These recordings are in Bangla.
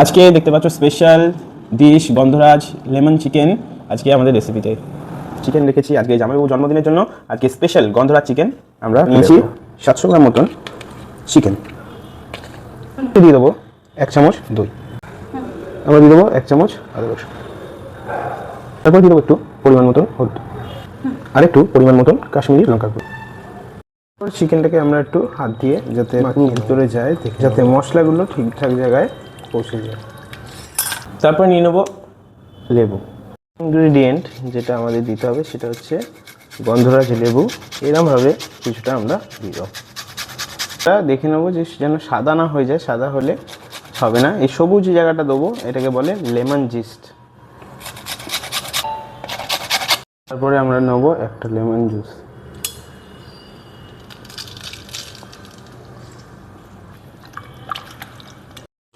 আজকে দেখতে পাচ্ছ স্পেশাল ডিশ গন্ধরাজ লেমন চিকেন। আজকে আমাদের রেসিপিতে চিকেন রেখেছি আজকে জামাইবাবু জন্মদিনের জন্য। আজকে স্পেশাল গন্ধরাজ চিকেন আমরা নিয়েছি 700 গ্রাম মতন চিকেন। দিয়ে দেবো 1 চামচ দই, আমরা দিয়ে দেবো 1 চামচ আদা রসুন, তারপর দিয়ে দেবো একটু পরিমাণ মতন হলুদ আর একটু পরিমাণ মতন কাশ্মীরি লঙ্কা গুঁড়ো। চিকেনটাকে আমরা একটু হাত দিয়ে যাতে ভিতরে যায়, যাতে মশলাগুলো ঠিকঠাক জায়গায় পৌঁছে যায়। তারপর নিয়ে নেবো লেবু। ইনগ্রিডিয়েন্ট যেটা আমাদের দিতে হবে সেটা হচ্ছে গন্ধরাজ লেবু। এরকমভাবে কিছুটা আমরা দিয়ে দেবো। দেখে নেবো যে যেন সাদা না হয়ে যায়, সাদা হলে হবে না। এই সবুজ জায়গাটা দেবো, এটাকে বলে লেমন জিস্ট। তারপরে আমরা নেবো একটা লেমন জুস।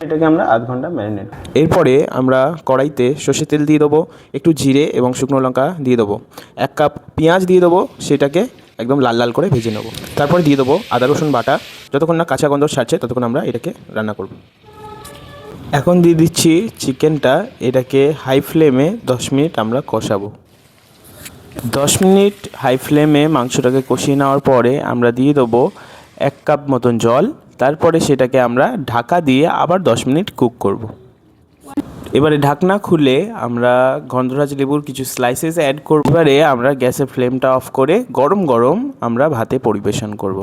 এটাকে আমরা আধ ঘন্টা ম্যারিনেট। এরপরে আমরা কড়াইতে সর্ষের তেল দিয়ে দেবো, একটু জিরে এবং শুকনো লঙ্কা দিয়ে দেবো, 1 কাপ পেঁয়াজ দিয়ে দেবো, সেটাকে একদম লাল লাল করে ভেজে নেবো। তারপরে দিয়ে দেবো আদা রসুন বাটা। যতক্ষণ না কাঁচা গন্ধ ছাড়ছে ততক্ষণ আমরা এটাকে রান্না করব। এখন দিয়ে দিচ্ছি চিকেনটা, এটাকে হাই ফ্লেমে 10 মিনিট আমরা কষাবো। 10 মিনিট হাই ফ্লেমে মাংসটাকে কষিয়ে নেওয়ার পরে আমরা দিয়ে দেবো 1 কাপ মতন জল। তারপরে সেটাকে আমরা ঢাকা দিয়ে আবার 10 মিনিট কুক করব। এবারে ঢাকনা খুলে আমরা গন্ধরাজ লেবুর কিছু স্লাইসেস অ্যাড করব। এবারে আমরা গ্যাসের ফ্লেমটা অফ করে গরম গরম আমরা ভাতে পরিবেশন করব।